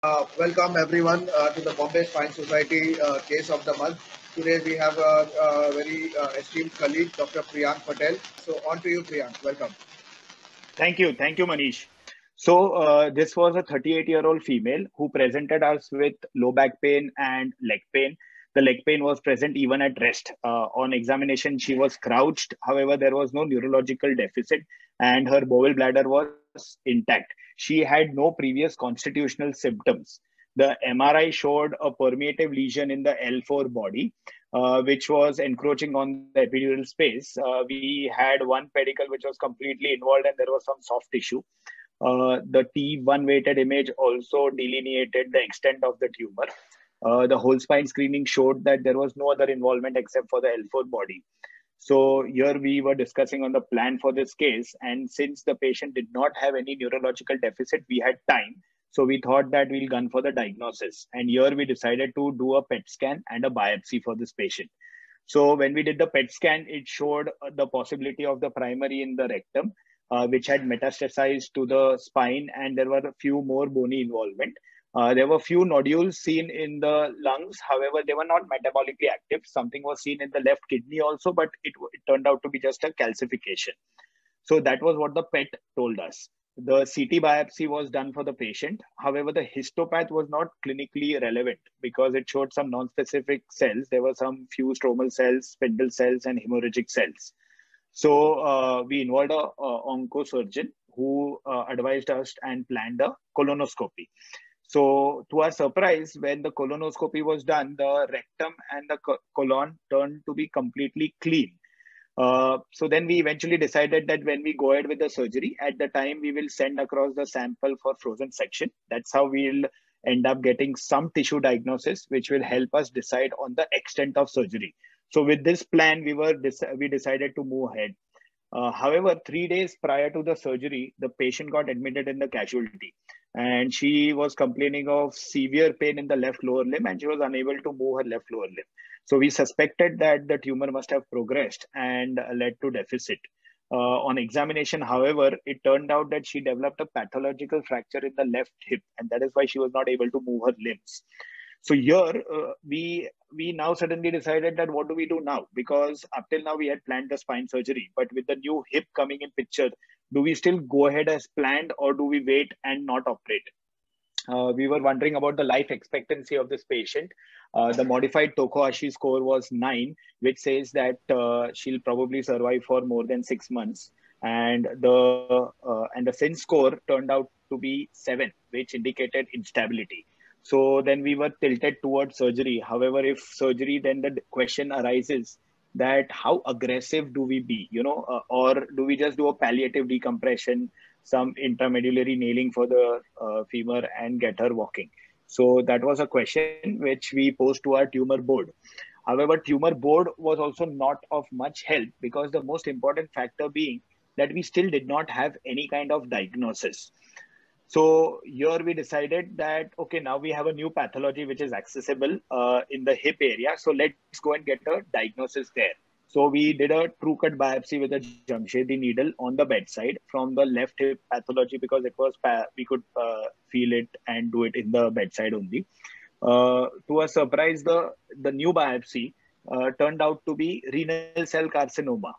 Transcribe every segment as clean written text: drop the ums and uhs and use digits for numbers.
Welcome everyone to the Bombay Spine Society case of the month. Today we have a very esteemed colleague, Dr. Priyank Patel. So on to you, Priyank. Welcome. Thank you, Manish. This was a 38-year-old female who presented us with low back pain and leg pain. The leg pain was present even at rest. On examination, she was crouched. However, there was no neurological deficit and her bowel bladder was intact. She had no previous constitutional symptoms. The MRI showed a permeative lesion in the L4 body, which was encroaching on the epidural space. We had one pedicle which was completely involved and there was some soft tissue. The T1 weighted image also delineated the extent of the tumor. The whole spine screening showed that there was no other involvement except for the L4 body. So here we were discussing on the plan for this case, and since the patient did not have any neurological deficit, we had time. So we thought that we'll gun for the diagnosis. And here we decided to do a PET scan and a biopsy for this patient. So when we did the PET scan, it showed the possibility of the primary in the rectum, which had metastasized to the spine, and there were a few more bony involvement. There were few nodules seen in the lungs. However, they were not metabolically active. Something was seen in the left kidney also, but it turned out to be just a calcification. So that was what the PET told us. The CT biopsy was done for the patient. However, the histopath was not clinically relevant because it showed some non-specific cells. There were some few stromal cells, spindle cells, and hemorrhagic cells. So we involved a oncosurgeon who advised us and planned a colonoscopy. So to our surprise, when the colonoscopy was done, the rectum and the colon turned to be completely clean. So then we eventually decided that when we go ahead with the surgery, at the time we will send across the sample for frozen section. That's how we'll end up getting some tissue diagnosis, which will help us decide on the extent of surgery. So with this plan, we decided to move ahead. However, 3 days prior to the surgery, the patient got admitted in the casualty and she was complaining of severe pain in the left lower limb and she was unable to move her left lower limb. So we suspected that the tumor must have progressed and led to deficit. On examination, however, it turned out that she developed a pathological fracture in the left hip, and that is why she was not able to move her limbs. So here we now suddenly decided that what do we do now? Because up till now we had planned the spine surgery, but with the new hip coming in picture, do we still go ahead as planned or do we wait and not operate? We were wondering about the life expectancy of this patient. The modified Toko-Ashi score was 9, which says that she'll probably survive for more than 6 months. And the SIN score turned out to be 7, which indicated instability. So then we were tilted towards surgery. However, if surgery, then the question arises that how aggressive do we be, or do we just do a palliative decompression, some intramedullary nailing for the femur and get her walking? So that was a question which we posed to our tumor board. However, tumor board was also not of much help because the most important factor being that we still did not have any kind of diagnosis. So here we decided that, okay, now we have a new pathology which is accessible in the hip area. So let's go and get a diagnosis there. So we did a true cut biopsy with a Jamshedi needle on the bedside from the left hip pathology because it was we could feel it and do it in the bedside only. To our surprise, the new biopsy turned out to be renal cell carcinoma.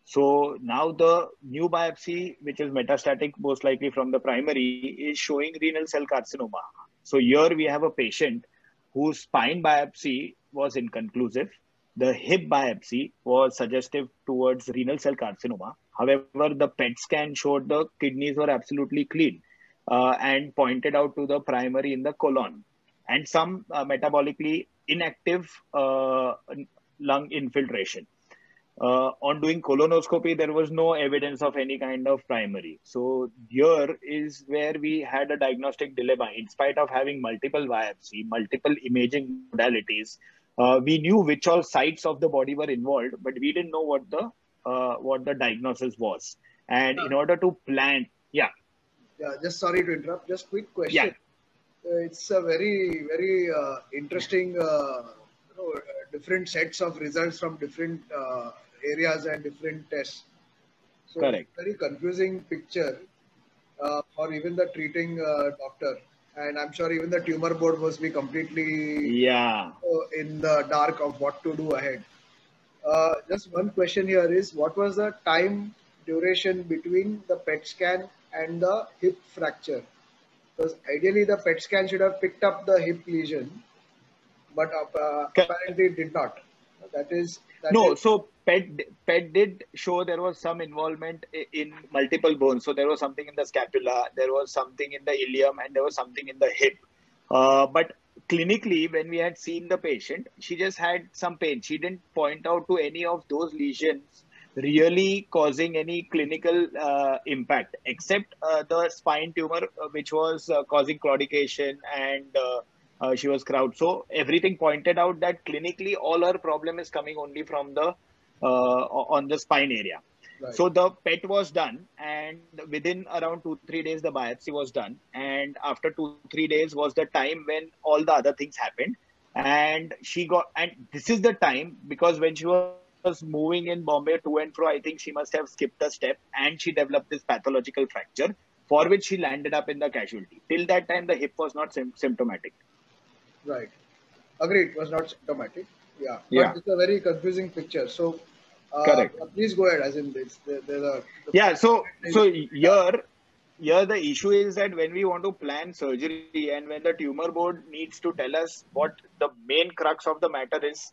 So now the new biopsy, which is metastatic, most likely from the primary, is showing renal cell carcinoma. So here we have a patient whose spine biopsy was inconclusive. The hip biopsy was suggestive towards renal cell carcinoma. However, the PET scan showed the kidneys were absolutely clean and pointed out to the primary in the colon and some metabolically inactive lung infiltration. On doing colonoscopy, there was no evidence of any kind of primary. So here is where we had a diagnostic dilemma. In spite of having multiple biopsy, multiple imaging modalities, we knew which all sites of the body were involved, but we didn't know what the diagnosis was. And in order to plan, yeah, just sorry to interrupt. Just quick question. It's a very interesting. Different sets of results from different areas and different tests. So correct. It's very confusing picture for even the treating doctor. and I'm sure even the tumor board must be completely Yeah. in the dark of what to do ahead. Just one question here is what was the time duration between the PET scan and the hip fracture? Because ideally the PET scan should have picked up the hip lesion, but apparently it did not. That is No, so PET did show there was some involvement in multiple bones. So there was something in the scapula, there was something in the ilium, and there was something in the hip. But clinically, when we had seen the patient, she just had some pain. She didn't point out to any of those lesions really causing any clinical impact, except the spine tumor, which was causing claudication and she was crowd. So everything pointed out that clinically all her problem is coming only from the on the spine area. right, So the PET was done, and within around 2-3 days the biopsy was done. And after 2-3 days was the time when all the other things happened. And she got, and this is the time because when she was moving in Bombay to and fro, I think she must have skipped a step, and she developed this pathological fracture for which she landed up in the casualty. Till that time, the hip was not symptomatic. right. Agreed. It was not symptomatic. Yeah, but Yeah, it's a very confusing picture. So, correct. please go ahead. As in, there's the Yeah, so yeah, here the issue is that when we want to plan surgery and when the tumor board needs to tell us what the main crux of the matter is,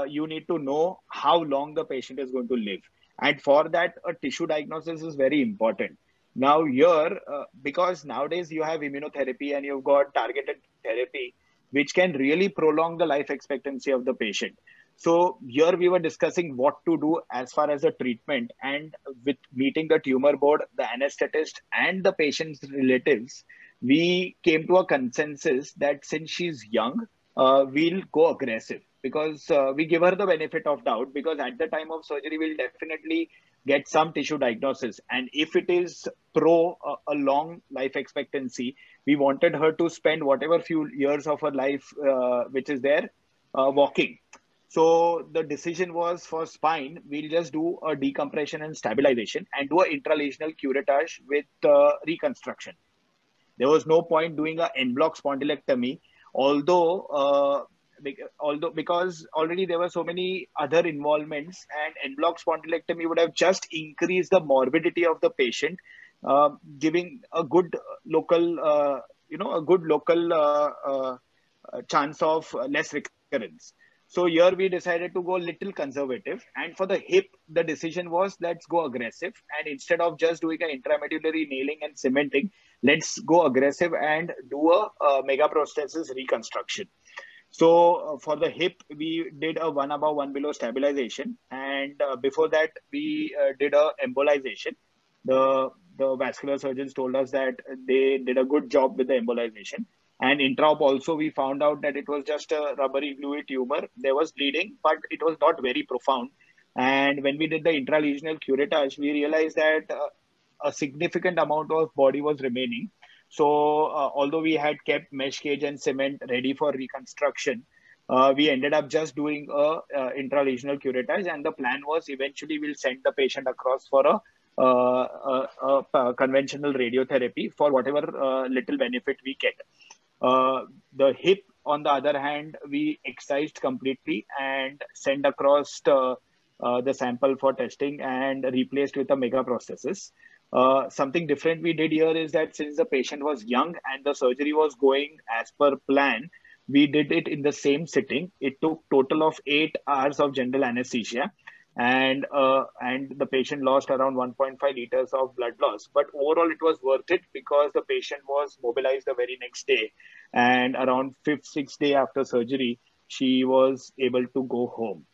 you need to know how long the patient is going to live, and for that a tissue diagnosis is very important. Now here, because nowadays you have immunotherapy and you've got targeted therapy, which can really prolong the life expectancy of the patient. So here we were discussing what to do as far as the treatment, and with meeting the tumor board, the anesthetist, and the patient's relatives, we came to a consensus that since she's young, we'll go aggressive because we give her the benefit of doubt, because at the time of surgery we'll definitely get some tissue diagnosis, and if it is pro a long life expectancy, we wanted her to spend whatever few years of her life which is there walking. So the decision was for spine, we'll just do a decompression and stabilization and do a intralesional curettage with reconstruction. There was no point doing a en bloc spondylectomy, although although because already there were so many other involvements, and en bloc spondylectomy would have just increased the morbidity of the patient, giving a good local, a good local chance of less recurrence. So here we decided to go a little conservative. And for the hip, the decision was let's go aggressive. And instead of just doing an intramedullary nailing and cementing, let's go aggressive and do a megaprosthesis reconstruction. So for the hip, we did a one above, one below stabilization, and before that, we did a embolization. The vascular surgeons told us that they did a good job with the embolization. And intraop also, we found out that it was just a rubbery gluey tumor. There was bleeding, but it was not very profound. And when we did the intralesional curettage, we realized that a significant amount of body was remaining. So, although we had kept mesh cage and cement ready for reconstruction, we ended up just doing intralesional curettage, and the plan was eventually we'll send the patient across for a conventional radiotherapy for whatever little benefit we get. The hip, on the other hand, we excised completely and sent across the sample for testing and replaced with a megaprosthesis. Something different we did here is that since the patient was young and the surgery was going as per plan, we did it in the same sitting. It took total of 8 hours of general anesthesia, and the patient lost around 1.5 liters of blood loss. But overall, it was worth it because the patient was mobilized the very next day, and around fifth, sixth day after surgery, she was able to go home.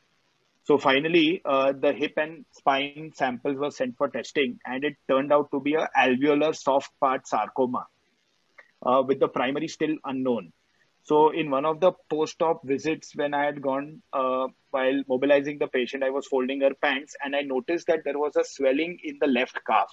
So finally, the hip and spine samples were sent for testing, and it turned out to be a alveolar soft part sarcoma, with the primary still unknown. So in one of the post-op visits, when I had gone while mobilizing the patient, I was folding her pants, and I noticed that there was a swelling in the left calf.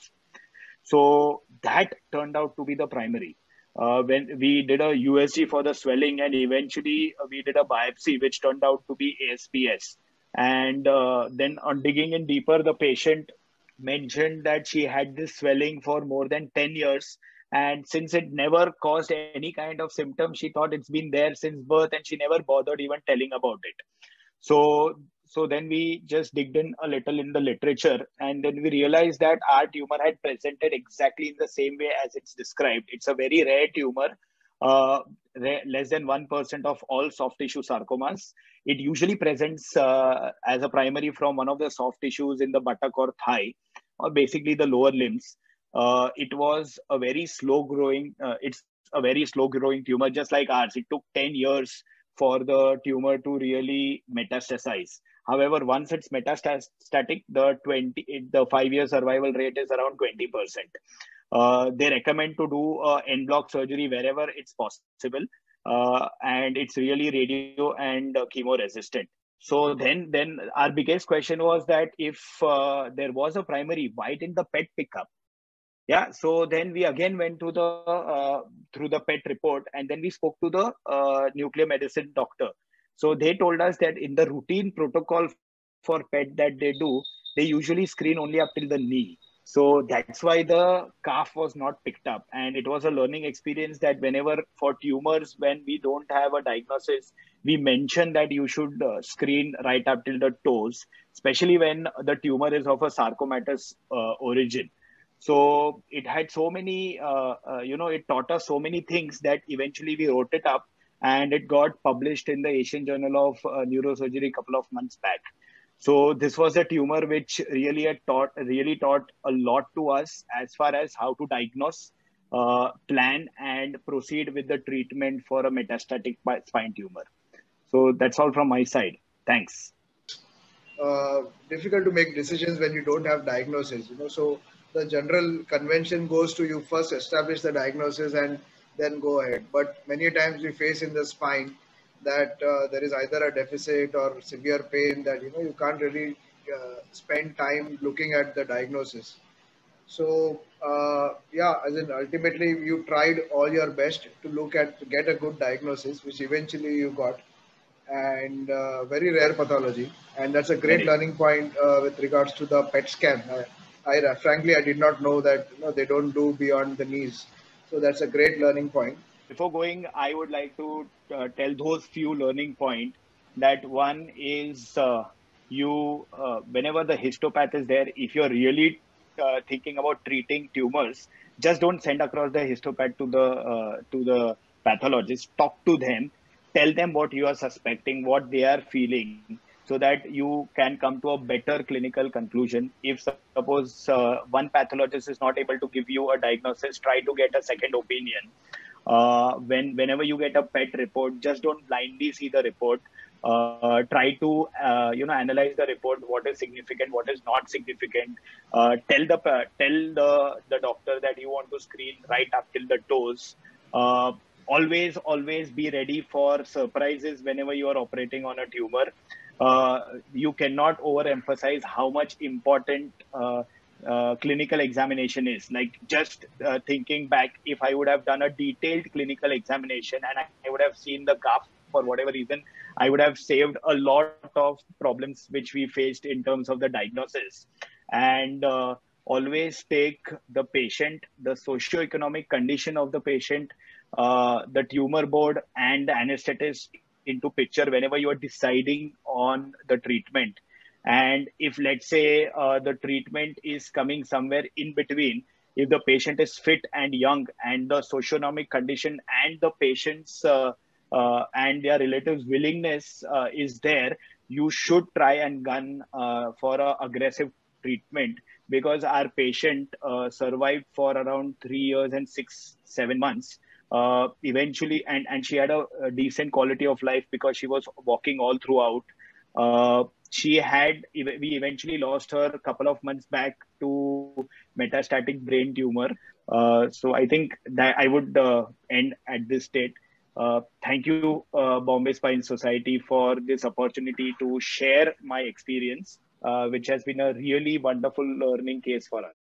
So that turned out to be the primary. When we did a USG for the swelling, and eventually we did a biopsy, which turned out to be ASPS. And then on digging in deeper, the patient mentioned that she had this swelling for more than 10 years, And since it never caused any kind of symptom, she thought it's been there since birth, and she never bothered even telling about it. So then we just digged in a little in the literature, and then we realized that our tumor had presented exactly in the same way as it's described. It's a very rare tumor, uh, less than 1% of all soft tissue sarcomas. It usually presents as a primary from one of the soft tissues in the buttock or thigh, or basically the lower limbs. It was a very slow growing, it's a very slow growing tumor, just like ours. It took 10 years for the tumor to really metastasize. However, once it's metastatic, the 5-year survival rate is around 20%. They recommend to do en bloc surgery wherever it's possible, and it's really radio and chemo resistant. So then our biggest question was that if there was a primary, why didn't the PET pick up? Yeah, so then we again went to the through the PET report, and then we spoke to the nuclear medicine doctor. So they told us that in the routine protocol for PET that they do, they usually screen only up till the knee. So that's why the calf was not picked up. And it was a learning experience that whenever for tumors, when we don't have a diagnosis, we mention that you should screen right up till the toes, especially when the tumor is of a sarcomatous origin. So it had so many, it taught us so many things that eventually we wrote it up, and it got published in the Asian Journal of Neurosurgery a couple of months back. So this was a tumor which really taught a lot to us as far as how to diagnose, plan, and proceed with the treatment for a metastatic spine tumor. So that's all from my side. Thanks. Difficult to make decisions when you don't have diagnosis, so the general convention goes to you first establish the diagnosis and then go ahead. But many times we face in the spine that there is either a deficit or severe pain that you can't really spend time looking at the diagnosis. So yeah, as in ultimately you tried all your best to look at to get a good diagnosis, which eventually you got, and very rare pathology. And that's a great Very. learning point with regards to the PET scan. Frankly, I did not know that they don't do beyond the knees. So that's a great learning point. Before going, I would like to tell those few learning point. That one is whenever the histopath is there, if you're really thinking about treating tumors, just don't send across the histopath to the pathologist. Talk to them, tell them what you are suspecting, what they are feeling, so that you can come to a better clinical conclusion. If suppose one pathologist is not able to give you a diagnosis, try to get a second opinion. Whenever you get a PET report, just don't blindly see the report. Try to analyze the report, what is significant, what is not significant. Tell the doctor that you want to screen right up till the toes. Always be ready for surprises whenever you are operating on a tumor. You cannot overemphasize how much important clinical examination is. Like, just thinking back, if I would have done a detailed clinical examination and I would have seen the calf for whatever reason, I would have saved a lot of problems which we faced in terms of the diagnosis. And always take the patient, the socio-economic condition of the patient, the tumor board, and the anesthetist into picture whenever you are deciding on the treatment. And if, let's say, the treatment is coming somewhere in between, if the patient is fit and young and the socioeconomic condition and the patient's and their relatives' willingness is there, you should try and gun for a aggressive treatment, because our patient survived for around 3 years and 6-7 months. Eventually, and she had a decent quality of life because she was walking all throughout. We eventually lost her a couple of months back to metastatic brain tumor. So I think that I would end at this state. Thank you, Bombay Spine Society, for this opportunity to share my experience, which has been a really wonderful learning case for us.